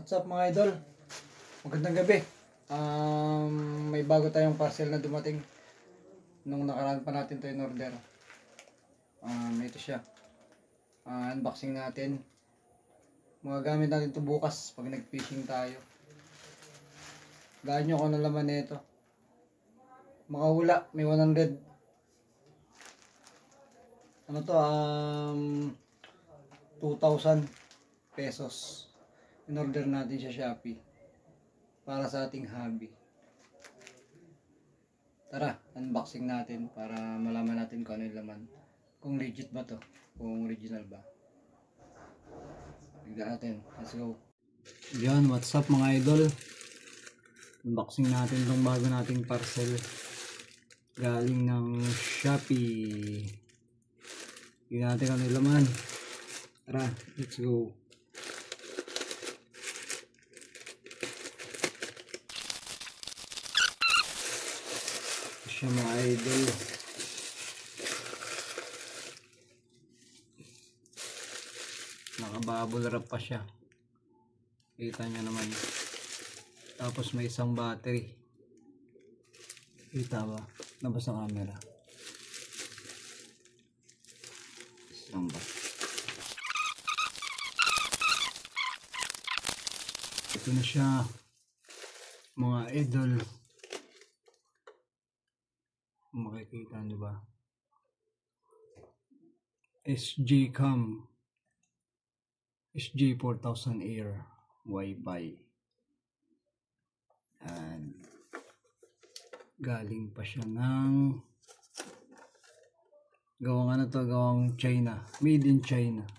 What's up mga idol? Magandang gabi. May bago tayong parcel na dumating. Nung nakaraan pa natin ito in order. Ito siya. Unboxing natin. Magagamit natin ito bukas pag nag-fishing tayo. Gaan nyo kung ano laman nito. Makahula, may 100. Ano to? 2,000 pesos. In-order natin sa Shopee para sa ating hobby. Tara, unboxing natin para malaman natin kung ano yung laman. Kung legit ba to, kung original ba. Tignan natin, let's go. Yan, what's up mga idol? Unboxing natin itong bago nating parcel galing ng Shopee. Tignan natin kung ano yung laman. Tara, let's go. Siya mga idol, naka-bubble wrap pa siya, kita nyo naman. Tapos may isang battery, kita ba? Labas ang camera. Isang ba? Ito na siya mga idol. Makikita nyo ba? SG-CAM SG-4000 Air Wi-Fi. And galing pa siya ng gawang ano to, gawang China, made in China.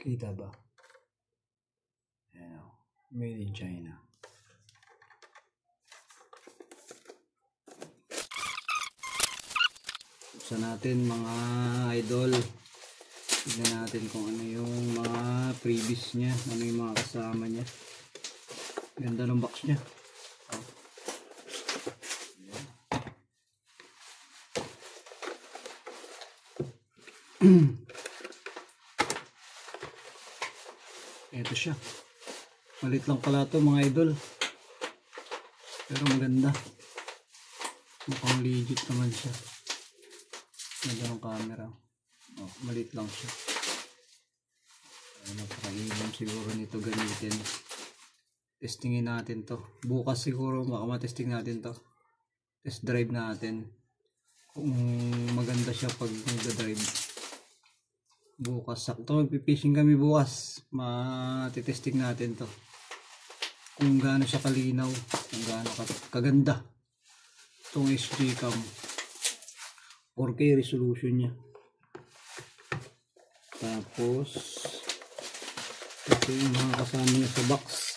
Kita ba? Ayan, made in China. Sa natin mga idol, tignan natin kung ano yung mga previous niya, ano yung mga kasama niya. Ganda ng box niya. Ito siya, malit lang pala ito mga idol, pero maganda, mukhang legit naman siya. Ganda ng camera. Malit lang siya. Napaka-ibang siguro nito gamitin. Testingin natin to. Bukas siguro baka matesting natin to. Test drive natin. Kung maganda siya pag nagda-drive. Bukas. Sakto magpipishing kami bukas. Matitesting natin to. Kung gaano siya kalinaw. Kung gaano kaganda. Itong SG-CAM. 4K resolution niya. Tapos ito yung mga kasama niya sa box.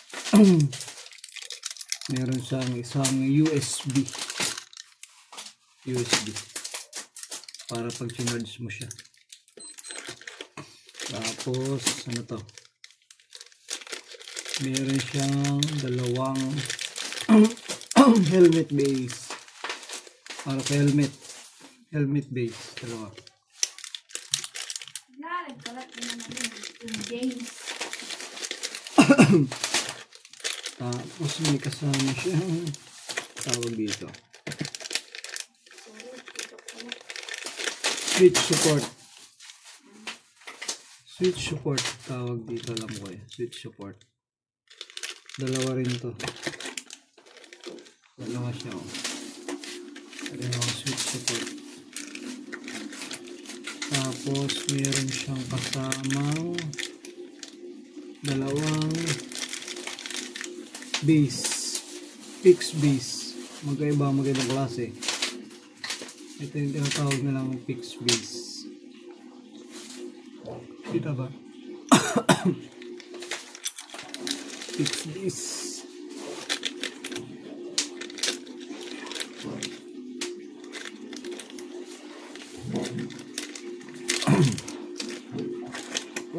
Meron siyang isang USB para pag charge mo siya. Tapos ano to, meron siyang dalawang helmet base para sa helmet base, dalawa. Tapos may kasama siya, tawag dito, switch support tawag dito, alam ko switch support. Dalawa rin to, dalawa siya, dalawang switch support. Tapos meron siyang kasamang dalawang base, fixed base. Magandang klase. Ito yung tinatawag na lang fixed base. Kita ba? Fixed base.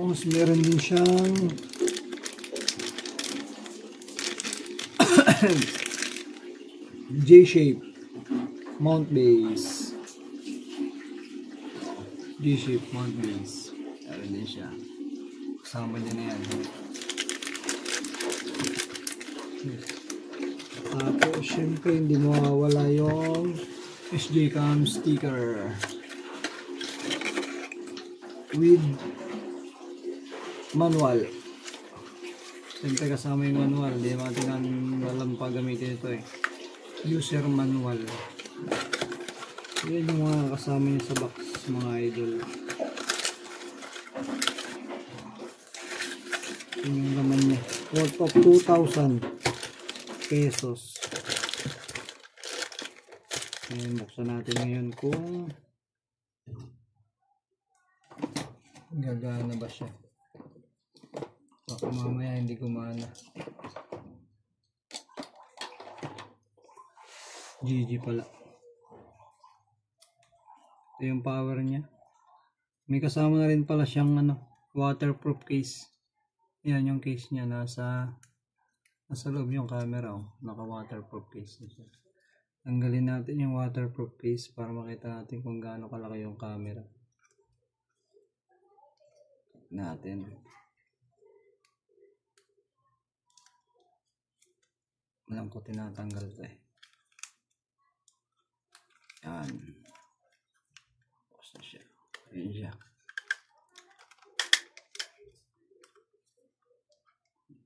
Tapos meron din siyang J-shape mount base. Meron din siya. kasama niya na yan. Tapos syempre hindi mawawala yung SJCam sticker with manual. Siyempre kasama yung manual, hindi natin walang pagamitin ito eh. User manual. Yan yung mga kasama niya sa box, mga idol. Yan yung laman niya. Worth of 2,000 pesos. Ngayon, buksan natin ngayon kung gagana ba siya. Baka mamaya hindi gumana. GG pala. Ito yung power niya. May kasama na rin pala siyang waterproof case. Yan yung case niya. Nasa loob yung camera. Naka waterproof case na siya. Tanggalin natin yung waterproof case para makita natin kung gaano kalaki yung camera natin. Walang ko tinatanggal ito eh. Yan. Tapos na siya. Ayan siya.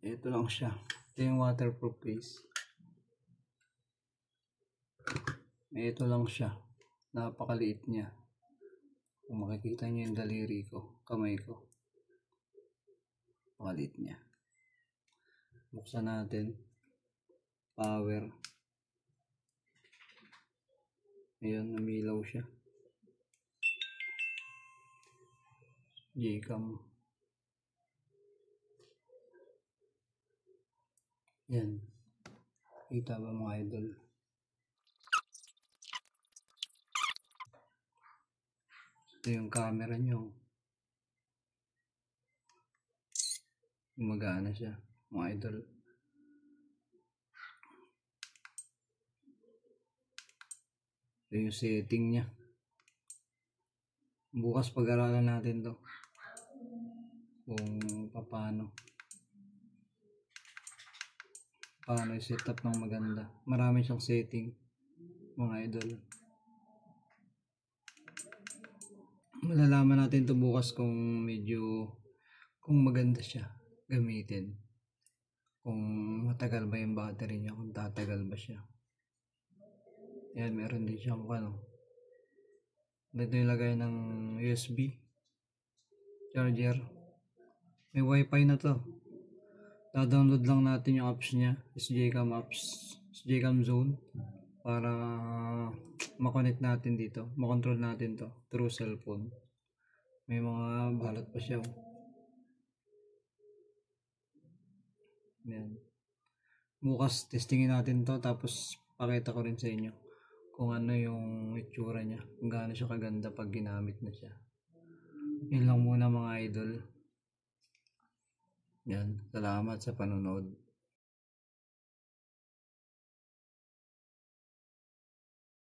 Ito lang siya. Ito yung waterproof case. Ito lang siya. Napakaliit niya. Kung makikita niyo yung daliri ko, kamay ko. Napakaliit niya. Buksan natin. Power. Ayan, namilaw siya. Gcam. Yan. Kita ba mga idol? Ito yung camera nyo. Gumagana siya mga idol. Ito yung setting niya. Bukas pag-aralan natin to kung paano i-set up ng maganda. Marami siyang setting mga idol. Malalaman natin to bukas kung maganda siya gamitin, kung matagal ba yung battery niya, kung tatagal ba siya. Yan, meron din siyang dito yung lagay ng USB charger. May wifi na to. Da-download lang natin yung apps niya, SJCam apps, SJCam Zone, para makonect natin dito, makontrol natin to through cellphone. May mga balot pa siya. Yan. Bukas testingin natin to, tapos pakita ko rin sa inyo kung ano yung itsura niya, kung gaano siya kaganda pag ginamit na siya. Yun lang muna mga idol. Yan, salamat sa panonood.